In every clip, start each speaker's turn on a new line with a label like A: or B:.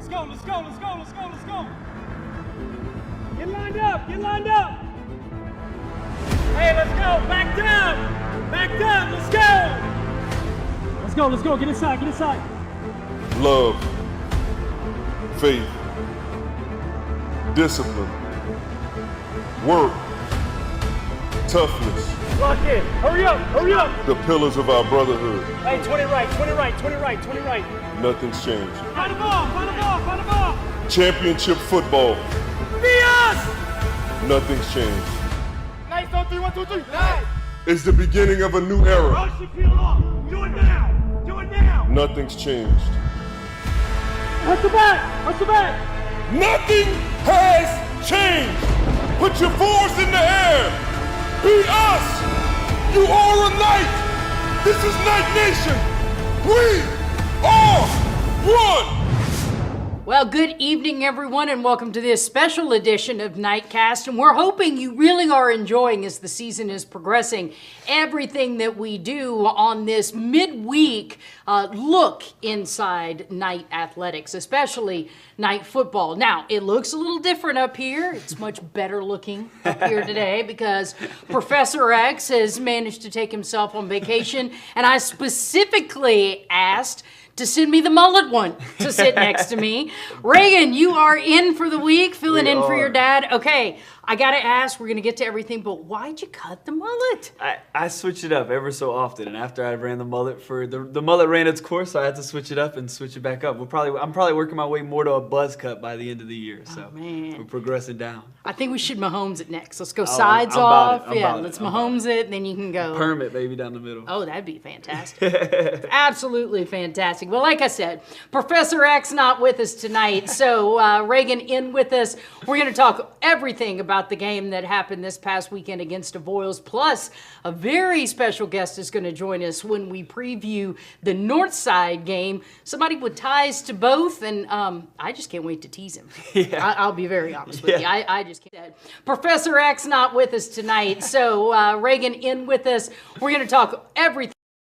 A: Let's go, let's go, let's go, let's go, let's go. Get lined up, get lined up. Hey, let's go, back down, let's go. Let's go, get inside, get inside.
B: Love, faith, discipline, work, toughness.
A: Lock in, hurry up.
B: The pillars of our brotherhood.
A: Hey, 20 right.
B: Nothing's changed.
A: Find the ball.
B: Championship football.
A: Be us!
B: Nothing's changed.
A: Nice, on 3, 1, 2, 3. Nice.
B: It's the beginning of a new era.
A: Rush your field off. Do it now.
B: Nothing's changed.
A: Hustle back.
B: Nothing has changed. Put your fours in the air. Be us. You are a Knight. This is Knight Nation. We are one.
C: Well, good evening, everyone, and welcome to this special edition of KnightCast. And we're hoping you really are enjoying, as the season is progressing, everything that we do on this midweek look inside Knight athletics, especially Knight football. Now, it looks a little different up here. It's much better looking up here today because Professor X has managed to take himself on vacation, and I specifically asked to send me the mullet one to sit next to me. Reagan, you are in for the week, filling in for your dad. Okay, I gotta ask, we're gonna get to everything, but why'd you cut the mullet?
D: I switch it up ever so often, and after I ran the mullet the mullet ran its course, so I had to switch it up and switch it back up. I'm probably working my way more to a buzz cut by the end of the year, so we're progressing down.
C: I think we should Mahomes it next. Let's go sides off. Let's Mahomes it, and then you can go.
D: Perm it, baby, down the middle.
C: Oh, that'd be fantastic. Absolutely fantastic. Well, like I said, Professor X not with us tonight, so Reagan in with us. We're going to talk everything about the game that happened this past weekend against Avoyelles, plus a very special guest is going to join us when we preview the North Side game. Somebody with ties to both, and I just can't wait to tease him. Yeah. I'll be very honest with you. I just can't. Professor X not with us tonight, so Reagan in with us. We're going to talk everything.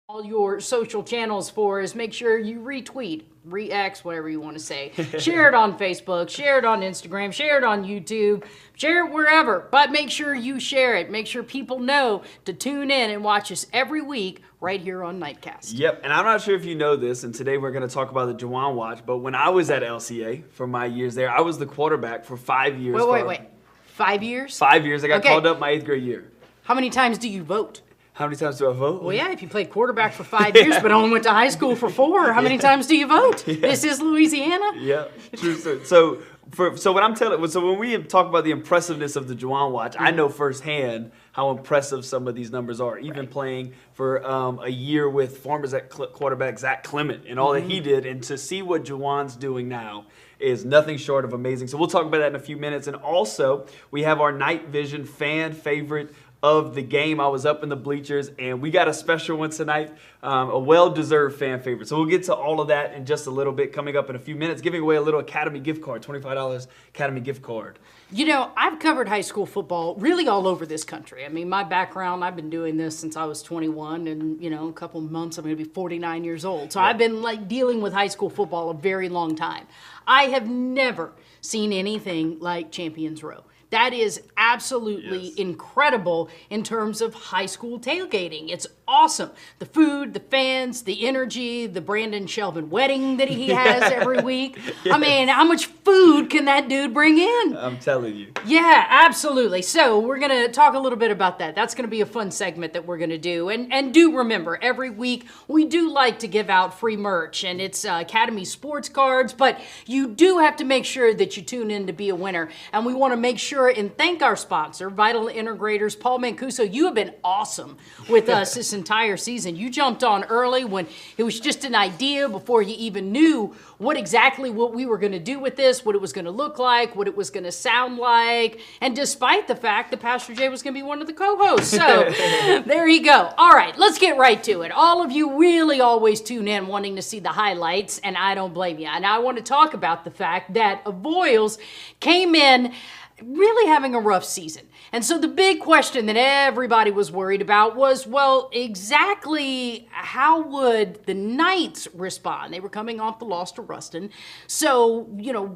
C: All your social channels for us. Make sure you retweet, re-X, whatever you want to say. Share it on Facebook, share it on Instagram, share it on YouTube, share it wherever. But make sure you share it. Make sure people know to tune in and watch us every week right here on KnightCast.
D: Yep, and I'm not sure if you know this, and today we're going to talk about the Juwan Watch, but when I was at LCA for my years there, I was the quarterback for 5 years.
C: Wait. 5 years?
D: 5 years. I got called up my 8th grade year.
C: How many times do you vote?
D: How many times do I vote?
C: Well, yeah, if you played quarterback for 5 years but only went to high school for 4, how many times do you vote? Yeah. This is Louisiana?
D: Yeah, true. So when we talk about the impressiveness of the Juwan Watch, I know firsthand how impressive some of these numbers are. Even playing for a year with former quarterback Zach Clement and all that he did, and to see what Juwan's doing now is nothing short of amazing. So we'll talk about that in a few minutes. And also, we have our Night Vision fan favorite of the game. I was up in the bleachers, and we got a special one tonight, a well-deserved fan favorite. So we'll get to all of that in just a little bit, coming up in a few minutes, giving away a little Academy gift card, $25 Academy gift card.
C: You know, I've covered high school football really all over this country. I mean, my background, I've been doing this since I was 21, and, you know, a couple of months, I'm going to be 49 years old. So I've been, dealing with high school football a very long time. I have never seen anything like Champions Row. That is absolutely incredible in terms of high school tailgating. It's awesome. The food, the fans, the energy, the Brandon Shelvin wedding that he has every week. I mean, how much food can that dude bring in?
D: I'm telling you.
C: Yeah, absolutely. So we're going to talk a little bit about that. That's going to be a fun segment that we're going to do. And do remember, every week we do like to give out free merch, and it's Academy sports cards, but you do have to make sure that you tune in to be a winner. And we want to make sure and thank our sponsor, Vital Integrators. Paul Mancuso, you have been awesome with us this entire season. You jumped on early when it was just an idea before you even knew what we were going to do with this, what it was going to look like, what it was going to sound like, and despite the fact that Pastor Jay was going to be one of the co-hosts. So there you go. All right, let's get right to it. All of you really always tune in wanting to see the highlights, and I don't blame you. And I want to talk about the fact that Avoyelles came in really having a rough season. And so the big question that everybody was worried about was, well, exactly how would the Knights respond? They were coming off the loss to Ruston. So,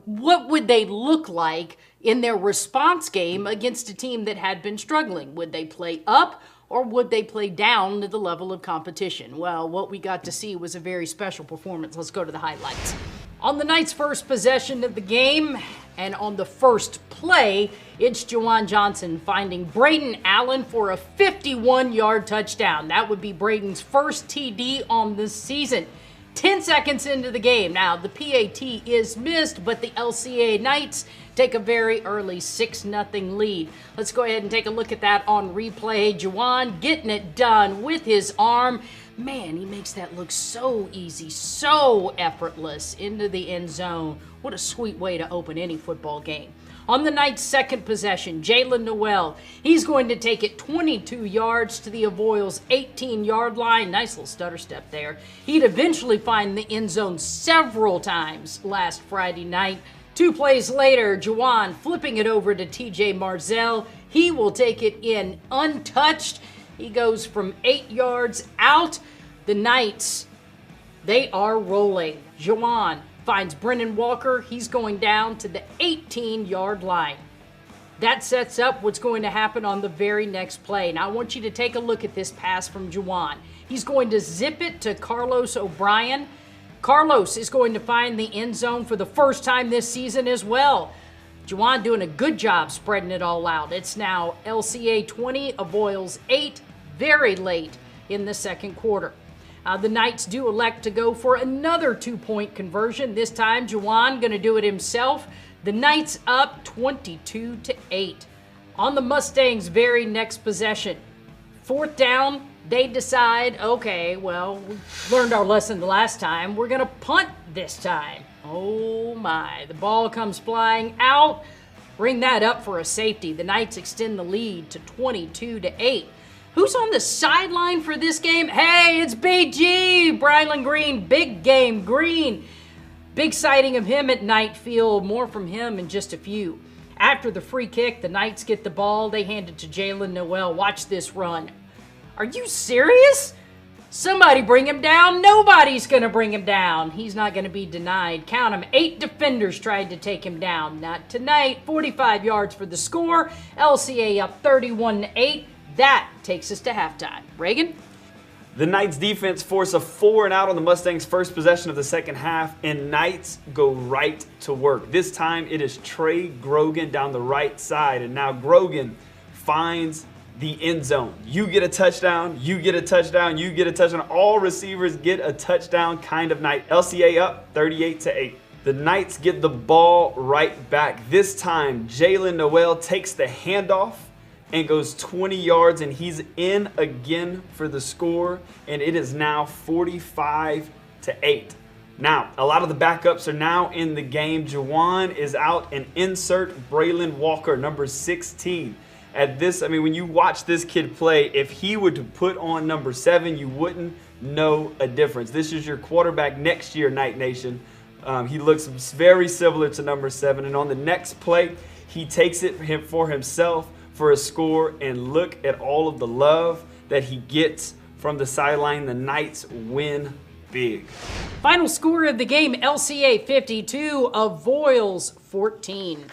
C: what would they look like in their response game against a team that had been struggling? Would they play up, or would they play down to the level of competition? Well, what we got to see was a very special performance. Let's go to the highlights. On the Knights' first possession of the game, and on the first play, it's Juwan Johnson finding Braden Allen for a 51-yard touchdown. That would be Braden's first TD on the season. 10 seconds into the game. Now, the PAT is missed, but the LCA Knights take a very early 6-0 lead. Let's go ahead and take a look at that on replay. Juwan getting it done with his arm. Man, he makes that look so easy, so effortless into the end zone. What a sweet way to open any football game. On the Knights' second possession, Jalen Noel, he's going to take it 22 yards to the Avoyelles' 18-yard line. Nice little stutter step there. He'd eventually find the end zone several times last Friday night. 2 plays later, Juwan flipping it over to TJ Marzell. He will take it in untouched. He goes from 8 yards out. The Knights, they are rolling. Juwan finds Brennan Walker. He's going down to the 18-yard line. That sets up what's going to happen on the very next play. Now, I want you to take a look at this pass from Juwan. He's going to zip it to Carlos O'Brien. Carlos is going to find the end zone for the first time this season as well. Juwan doing a good job spreading it all out. It's now LCA 20, Avoyelles 8, very late in the second quarter. The Knights do elect to go for another 2-point conversion. This time, Juwan going to do it himself. The Knights up 22-8. On the Mustangs' very next possession, 4th down, they decide, okay, well, we learned our lesson the last time. We're going to punt this time. Oh my, the ball comes flying out. Bring that up for a safety. The Knights extend the lead to 22-8. Who's on the sideline for this game? Hey, it's BG, Brylan Green, big game Green. Big sighting of him at Knight Field. More from him in just a few. After the free kick, the Knights get the ball. They hand it to Jalen Noel. Watch this run. Are you serious? Somebody bring him down. Nobody's going to bring him down. He's not going to be denied. Count him. 8 defenders tried to take him down. Not tonight. 45 yards for the score. LCA up 31-8. That takes us to halftime. Reagan?
D: The Knights defense force a 4-and-out on the Mustangs' first possession of the second half, and Knights go right to work. This time it is Trey Grogan down the right side, and now Grogan finds the end zone. You get a touchdown, you get a touchdown, you get a touchdown. All receivers get a touchdown kind of night. LCA up 38-8. The Knights get the ball right back. This time Jalen Noel takes the handoff and goes 20 yards, and he's in again for the score, and it is now 45-8. Now, a lot of the backups are now in the game. Juwan is out, and insert Braylon Walker, number 16. At this, I mean, when you watch this kid play, if he were to put on number 7, you wouldn't know a difference. This is your quarterback next year, Knight Nation. He looks very similar to number 7, and on the next play, he takes it for himself for a score, and look at all of the love that he gets from the sideline. The Knights win big.
C: Final score of the game, LCA 52, Avoyelles 14.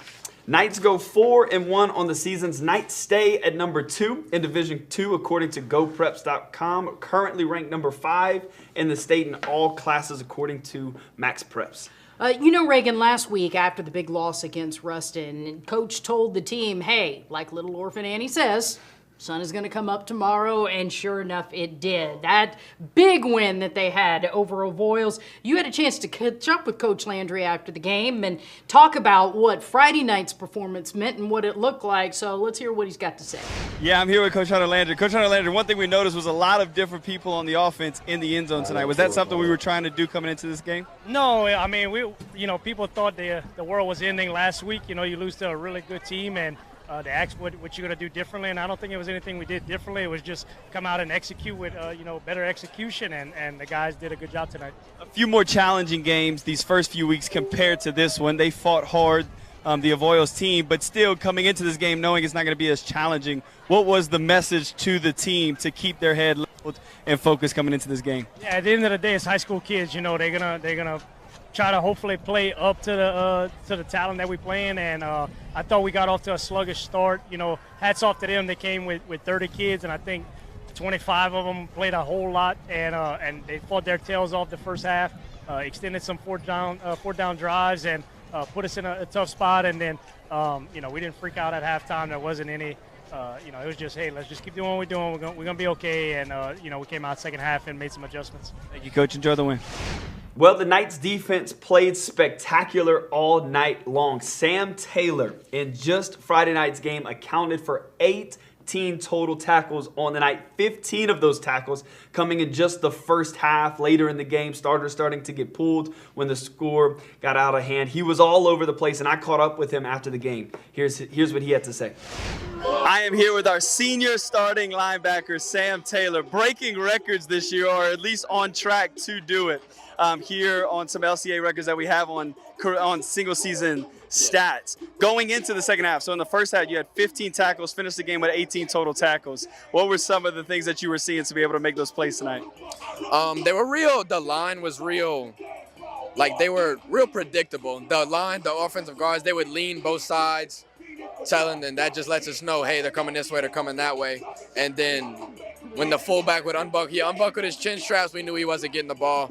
D: Knights go 4-1 on the seasons. Knights stay at number 2 in Division 2 according to GoPreps.com. Currently ranked number 5 in the state in all classes according to Max Preps.
C: Reagan, last week after the big loss against Ruston, Coach told the team, hey, like little orphan Annie says, sun is going to come up tomorrow, and sure enough, it did. That big win that they had over Avoyelles. You had a chance to catch up with Coach Landry after the game and talk about what Friday night's performance meant and what it looked like. So let's hear what he's got to say.
E: Yeah, I'm here with Coach Hunter Landry. Coach Hunter Landry, one thing we noticed was a lot of different people on the offense in the end zone tonight. Was that something we were trying to do coming into this game?
F: No, I mean, people thought the world was ending last week. You lose to a really good team, and they asked what you're going to do differently, and I don't think it was anything we did differently. It was just come out and execute with, better execution, and the guys did a good job tonight.
E: A few more challenging games these first few weeks compared to this one. They fought hard. the Avoyelles team, but still coming into this game knowing it's not going to be as challenging. What was the message to the team to keep their head leveled and focused coming into this game?
F: Yeah, at the end of the day, it's high school kids. You know, they're gonna try to hopefully play up to the talent that we playing. And I thought we got off to a sluggish start. You know, hats off to them. They came with 30 kids, and I think 25 of them played a whole lot, and they fought their tails off the first half. Extended some fourth down drives, and put us in a tough spot. And then you know, we didn't freak out at halftime. There wasn't any. You know, it was just, hey, let's just keep doing what we're doing. We're gonna be okay. And you know, we came out second half and made some adjustments.
E: Thank you, Coach. Enjoy the win.
D: Well, the Knights defense played spectacular all night long. Sam Taylor, in just Friday night's game, accounted for 18 total tackles on the night. 15 of those tackles coming in just the first half. Later in the game, starters starting to get pulled when the score got out of hand. He was all over the place, and I caught up with him after the game. Here's what he had to say.
E: I am here with our senior starting linebacker, Sam Taylor, breaking records this year, or at least on track to do it. Here on some LCA records that we have on single season stats. Going into the second half, so in the first half you had 15 tackles, finished the game with 18 total tackles. What were some of the things that you were seeing to be able to make those plays tonight?
G: They were real. The line was real. Like, they were real predictable. The line, the offensive guards, they would lean both sides, telling them that just lets us know, hey, they're coming this way, they're coming that way. And then when the fullback would unbuckled his chin straps, we knew he wasn't getting the ball.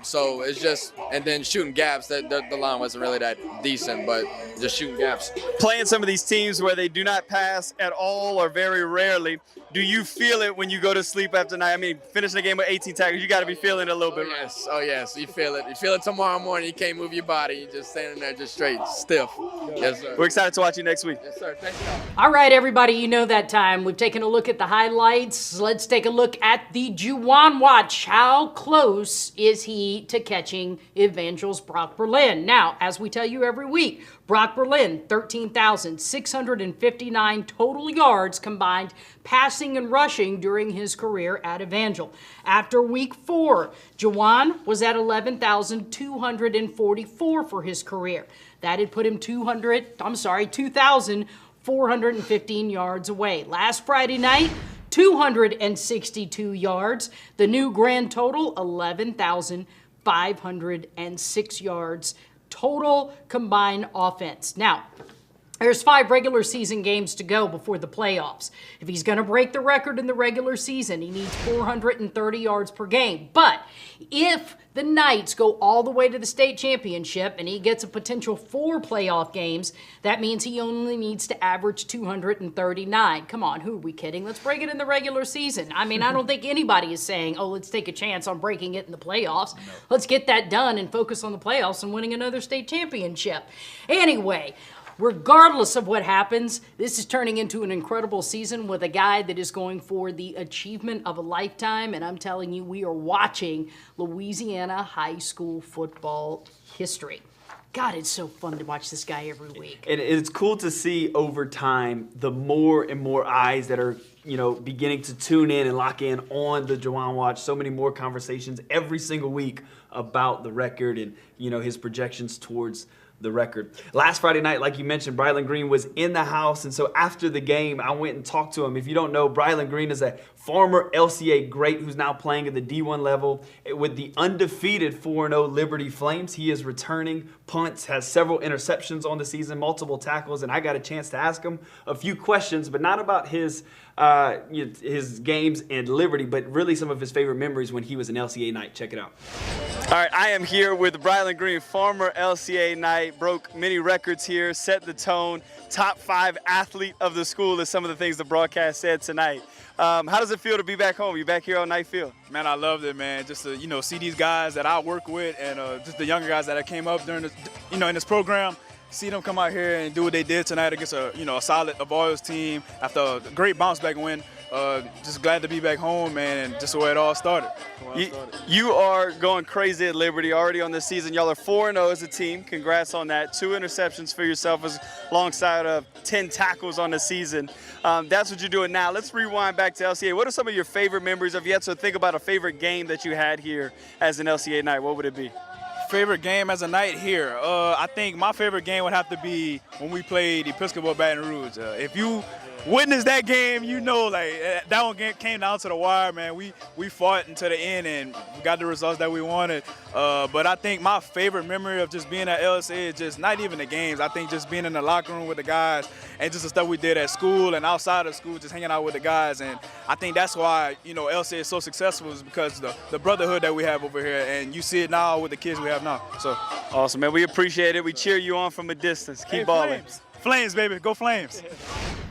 G: So it's just, and then shooting gaps, the line wasn't really that decent, but just shooting gaps.
E: Playing some of these teams where they do not pass at all or very rarely, do you feel it when you go to sleep after night? I mean, finishing the game with 18 tackles, you got to be feeling it a little bit.
G: Oh yes, you feel it. You feel it tomorrow morning. You can't move your body. You're just standing there just straight, stiff. Yes, sir.
E: We're excited to watch you next week.
G: Yes, sir. Thank you.
C: All right, everybody, you know that time. We've taken a look at the highlights. Let's take a look at the Juwan Watch. How close is he to catching Evangel's Brock Berlin? Now, as we tell you every week, Brock Berlin, 13,659 total yards combined passing and rushing during his career at Evangel. After week 4, Juwan was at 11,244 for his career. That had put him 2,415 yards away. Last Friday night, 262 yards. The new grand total, 11,506 yards. Total combined offense. Now, there's 5 regular season games to go before the playoffs. If he's going to break the record in the regular season, he needs 430 yards per game. But if the Knights go all the way to the state championship and he gets a potential 4 playoff games, that means he only needs to average 239. Come on, who are we kidding? Let's break it in the regular season. I mean, I don't think anybody is saying, oh, let's take a chance on breaking it in the playoffs. No. Let's get that done and focus on the playoffs and winning another state championship. Anyway, regardless of what happens, this is turning into an incredible season with a guy that is going for the achievement of a lifetime. And I'm telling you, we are watching Louisiana high school football history. God, it's so fun to watch this guy every week.
D: And it's cool to see over time the more and more eyes that are, beginning to tune in and lock in on the Juwan Watch. So many more conversations every single week about the record and, his projections towards the record. Last Friday night, like you mentioned, Brylan Green was in the house, and so after the game, I went and talked to him. If you don't know, Brylan Green is a former LCA great who's now playing at the D1 level with the undefeated 4-0 Liberty Flames. He is returning punts, has several interceptions on the season, multiple tackles, and I got a chance to ask him a few questions, but not about his games in Liberty, but really some of his favorite memories when he was an LCA Knight. Check it out.
E: All right, I am here with Brylan Green, former LCA Knight, broke many records here, set the tone, top 5 athlete of the school is some of the things the broadcast said tonight. How does it feel to be back home? You back here on Knight Field?
H: Man, I loved it, man. Just to, see these guys that I work with and just the younger guys that came up during this, in this program. See them come out here and do what they did tonight against a solid Avoyelles team after a great bounce back win. Just glad to be back home, man, and just the way it all started.
E: You are going crazy at Liberty already on this season. Y'all are 4-0 as a team. Congrats on that. 2 interceptions for yourself alongside 10 tackles on the season. That's what you're doing now. Let's rewind back to LCA. What are some of your favorite memories? If you had to think about a favorite game that you had here as an LCA Knight, what would it be?
H: favorite game as a Knight here. I think my favorite game would have to be when we played Episcopal Baton Rouge. If you witnessed that game, you know, like that one came down to the wire, man. We fought until the end and we got the results that we wanted. But I think my favorite memory of just being at LSA is just not even the games. I think just being in the locker room with the guys and just the stuff we did at school and outside of school, just hanging out with the guys. And I think that's why, you know, LSA is so successful, is because the brotherhood that we have over here, and you see it now with the kids we have now. So
E: Awesome, man. We appreciate it. We cheer you on from a distance. Keep balling.
H: Flames, baby. Go Flames.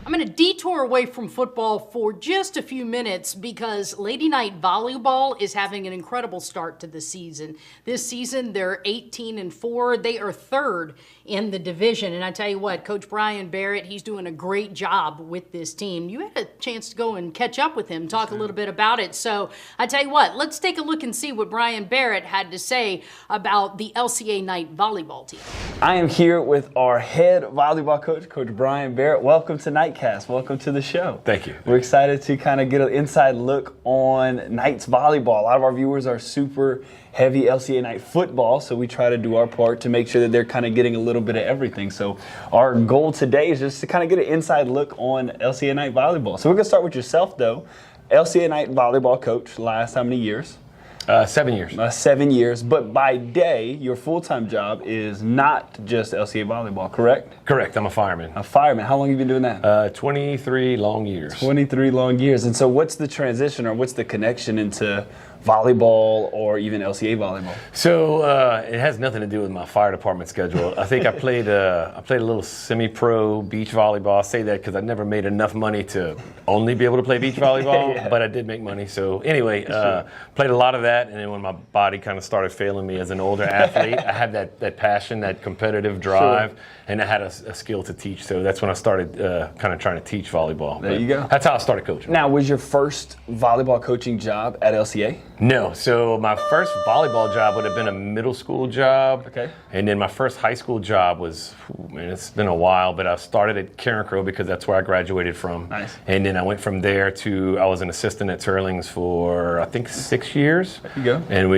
C: I'm going to detour away from football for just a few minutes because Lady Knight Volleyball is having an incredible start to the season. This season, they're 18-4. They are third in the division. And I tell you what, Coach Brian Barrett, he's doing a great job with this team. You had a chance to go and catch up with him, talk a little bit about it. So I tell you what, let's take a look and see what Brian Barrett had to say about the LCA Knight Volleyball team.
D: I am here with our head volleyball coach, Coach Brian Barrett. Welcome to KnightCast. Welcome to the show.
I: Thank you.
D: We're excited to kind of get an inside look on Knights volleyball. A lot of our viewers are super heavy LCA Knight football, so we try to do our part to make sure that they're kind of getting a little bit of everything. So our goal today is just to kind of get an inside look on LCA Knight volleyball. So we're going to start with yourself, though. LCA Knight volleyball coach, last how many years?
I: 7 years.
D: 7 years, but by day, your full-time job is not just LCA volleyball, correct?
I: Correct. I'm a fireman.
D: A fireman. How long have you been doing that?
I: 23 long years.
D: 23 long years. And so what's the transition or what's the connection into volleyball or even LCA volleyball?
I: So it has nothing to do with my fire department schedule. I think I played a little semi-pro beach volleyball. I say that because I never made enough money to only be able to play beach volleyball,
D: Yeah.
I: but I did make money. So anyway, played a lot of that, and then when my body kind of started failing me as an older athlete, I had that passion, that competitive drive, and I had a skill to teach. So that's when I started kind of trying to teach volleyball.
D: There you go.
I: That's how I started coaching.
D: Now, was your first volleyball coaching job at LCA?
I: No. So my first volleyball job would have been a middle school job.
D: Okay.
I: And then my first high school job was, it's been a while, but I started at Karen Crowe because that's where I graduated from.
D: Nice.
I: And then I went from there to, I was an assistant at Turlings for, I think, 6 years.
D: There you go.
I: And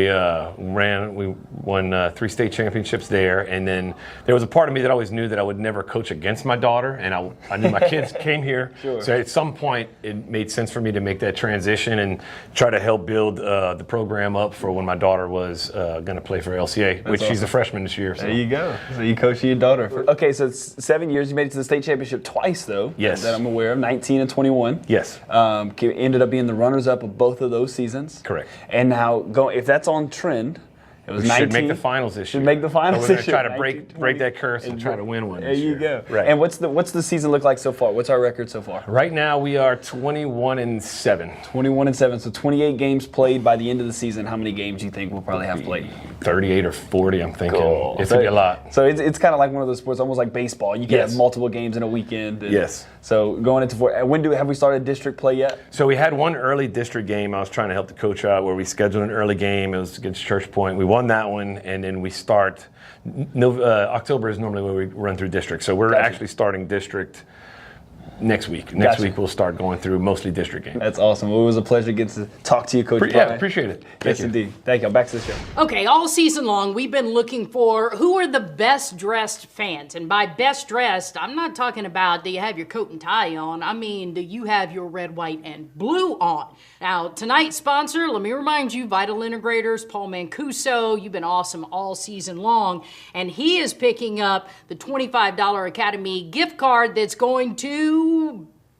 I: we won 3 state championships there. And then there was a part of me that always knew that I would never coach against my daughter. And I knew my kids came here.
D: Sure.
I: So at some point, it made sense for me to make that transition and try to help build the program up for when my daughter was going to play for LCA, which she's a freshman this year. So.
D: There you go. So you coach your daughter. Okay, so it's 7 years. You made it to the state championship twice, though.
I: Yes.
D: That I'm aware of, 19 and 21.
I: Yes.
D: Ended up being the runners-up of both of those seasons.
I: Correct.
D: And now, if that's on trend, it was
I: We
D: 19.
I: should make the finals this year.
D: Should make the finals
I: So we're
D: this
I: going
D: year.
I: to try to break that curse and try to win one
D: There
I: this
D: you
I: year.
D: go.
I: Right.
D: And what's the season look like so far? What's our record so far?
I: Right now we are 21-7.
D: 21-7. So 28 games played by the end of the season. How many games do you think we'll probably have played?
I: 38 or 40, I'm thinking.
D: Cool.
I: It's going to be a lot.
D: So it's kind of like one of those sports, almost like baseball. You can
I: Yes.
D: have multiple games in a weekend.
I: Yes.
D: So going into have we started district play yet?
I: So we had one early district game I was trying to help the coach out where we scheduled an early game. It was against Church Point. We won that one, and then we start. October is normally when we run through district. So we're actually starting district next week. Next week we'll start going through mostly district games.
D: That's awesome. Well, it was a pleasure getting to talk to you, Coach Brian.
I: Yeah, appreciate it.
D: Yes, indeed. Thank you. Back to the show.
C: Okay, all season long, we've been looking for who are the best dressed fans. And by best dressed, I'm not talking about do you have your coat and tie on. I mean, do you have your red, white, and blue on? Now, tonight's sponsor, let me remind you, Vital Integrators, Paul Mancuso. You've been awesome all season long. And he is picking up the $25 Academy gift card that's going to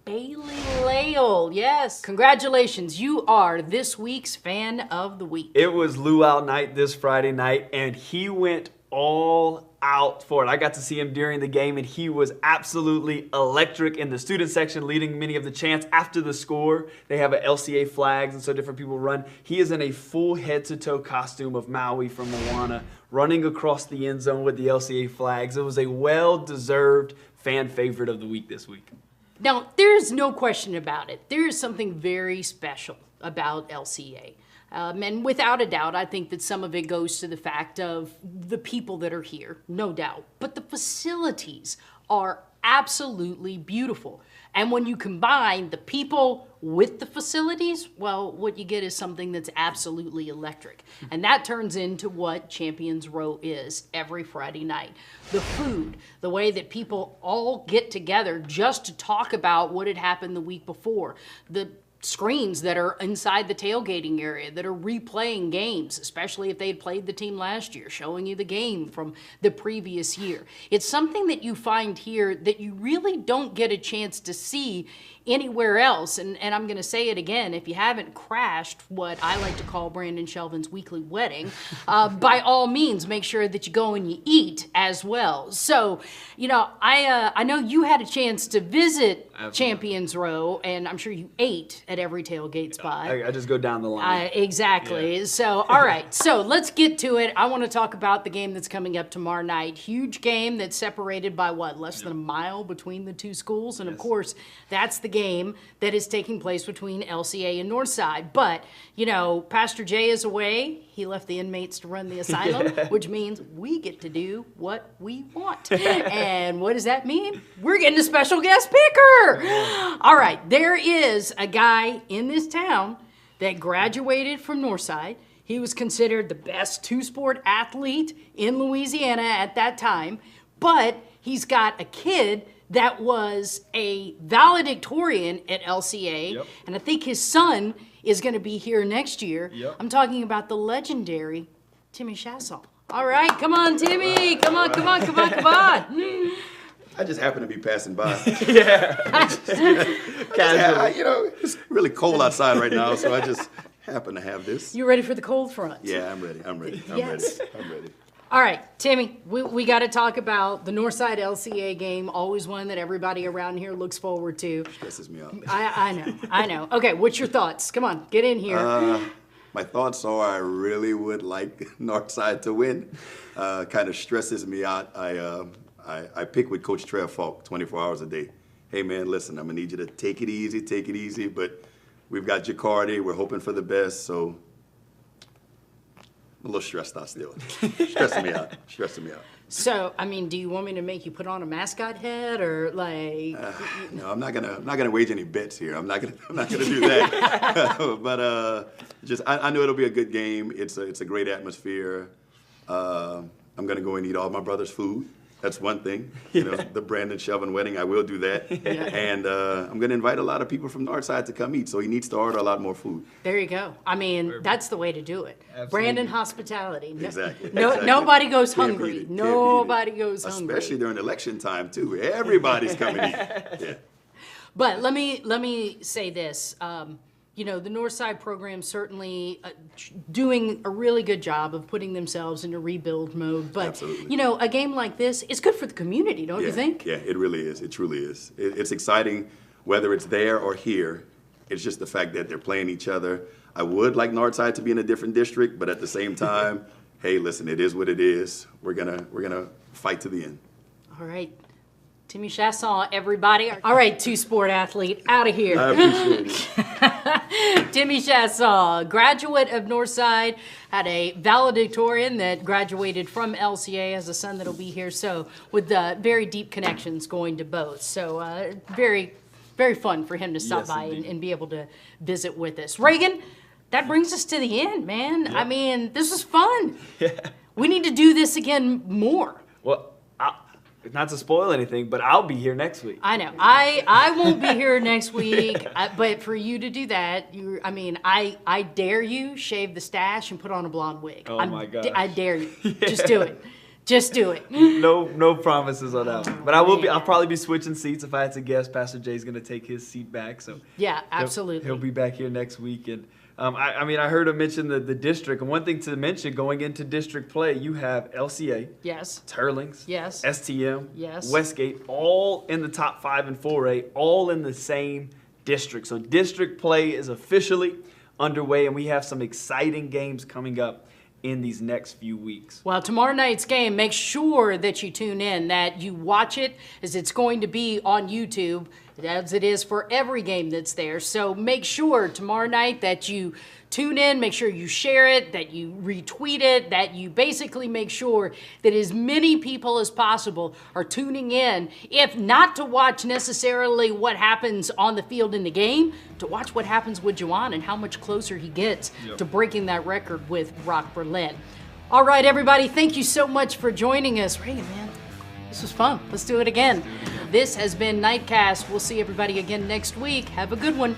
C: Bailey Lale. Yes. Congratulations. You are this week's Fan of the Week.
D: It was luau night this Friday night, and he went all out for it. I got to see him during the game, and he was absolutely electric in the student section, leading many of the chants. After the score, they have LCA flags, and so different people run. He is in a full head-to-toe costume of Maui from Moana, running across the end zone with the LCA flags. It was a well-deserved fan favorite of the week this week.
C: Now, there's no question about it. There is something very special about LCA. And without a doubt, I think that some of it goes to the fact of the people that are here, no doubt. But the facilities are absolutely beautiful. And when you combine the people with the facilities, well, what you get is something that's absolutely electric. And that turns into what Champions Row is every Friday night. The food, the way that people all get together just to talk about what had happened the week before, the screens that are inside the tailgating area that are replaying games, especially if they had played the team last year, showing you the game from the previous year. It's something that you find here that you really don't get a chance to see anywhere else. And I'm going to say it again, if you haven't crashed what I like to call Brandon Shelvin's weekly wedding, by all means, make sure that you go and you eat as well. So, I know you had a chance to visit Champions Row, and I'm sure you ate at every tailgate spot.
D: I just go down the line.
C: Exactly. Yeah. So, all right. So let's get to it. I want to talk about the game that's coming up tomorrow night. Huge game that's separated by less than a mile between the two schools. And of course, that's the game that is taking place between LCA and Northside. But, Pastor Jay is away. He left the inmates to run the asylum, which means we get to do what we want. And what does that mean? We're getting a special guest picker. All right. There is a guy in this town that graduated from Northside. He was considered the best two-sport athlete in Louisiana at that time. But he's got a kid that was a valedictorian at LCA, and I think his son is going to be here next year. I'm talking about the legendary Timmy Chasson. All right, come on, Timmy. Come on.
J: I just happen to be passing by.
C: Casual.
J: It's really cold outside right now, so I just happen to have this.
C: You ready for the cold front?
J: Yeah, I'm ready. I'm ready.
C: All right, Timmy, we got to talk about the Northside LCA game, always one that everybody around here looks forward to.
J: Stresses me out.
C: I know. Okay, what's your thoughts? Come on, get in here.
J: My thoughts are I really would like Northside to win. Kind of stresses me out. I pick with Coach Trev Falk 24 hours a day. Hey, man, listen, I'm going to need you to take it easy, but we've got Jacardi. We're hoping for the best, so I'm a little stressed out still. Stressing me out.
C: So, do you want me to make you put on a mascot head or like?
J: No, I'm not gonna wage any bets here. I'm not gonna do that. But I know it'll be a good game. It's a great atmosphere. I'm gonna go and eat all my brother's food. That's one thing. The Brandon Shelvin wedding, I will do that. And I'm going to invite a lot of people from Northside to come eat, so he needs to order a lot more food.
C: There you go. That's the way to do it. Absolutely. Brandon hospitality.
J: Exactly.
C: Nobody goes hungry. Nobody goes hungry.
J: Especially during election time, too. Everybody's coming to eat. Yeah.
C: But let me say this. The Northside program certainly doing a really good job of putting themselves into rebuild mode. But,
J: absolutely.
C: A game like this, it's good for the community, don't you think?
J: Yeah, it really is. It truly is. It's exciting, whether it's there or here. It's just the fact that they're playing each other. I would like Northside to be in a different district, but at the same time, hey, listen, it is what it is. We're gonna fight to the end.
C: All right. Timmy Chasson, everybody. All right, two-sport athlete, out of here.
J: I appreciate it.
C: Timmy Chasson, graduate of Northside, had a valedictorian that graduated from LCA, has a son that'll be here, so with very deep connections going to both. So very, very fun for him to stop by and be able to visit with us. Reagan, that brings us to the end, man. Yep. This is fun. Yeah. We need to do this again more.
D: Well, not to spoil anything, but I'll be here next week.
C: I know. I won't be here next week, but for you to do that, I dare you shave the stash and put on a blonde wig.
D: Oh my gosh.
C: I dare you. Yeah. Just do it.
D: No promises on that one. But I'll probably be switching seats. If I had to guess, Pastor Jay's going to take his seat back. So
C: yeah, absolutely.
D: He'll be back here next week. And I heard him mention the district. And one thing to mention, going into district play, you have LCA.
C: Yes.
D: Turlings.
C: Yes.
D: STM.
C: Yes.
D: Westgate, all in the top 5 and 4A, all in the same district. So district play is officially underway, and we have some exciting games coming up in these next few weeks.
C: Well, tomorrow night's game, make sure that you tune in, that you watch it, as it's going to be on YouTube. as it is for every game that's there. So make sure tomorrow night that you tune in, make sure you share it, that you retweet it, that you basically make sure that as many people as possible are tuning in, if not to watch necessarily what happens on the field in the game, to watch what happens with Juwan and how much closer he gets to breaking that record with Rock Berlin. All right, everybody, thank you so much for joining us. Reagan, man, this was fun. Let's do it again. This has been KnightCast. We'll see everybody again next week. Have a good one.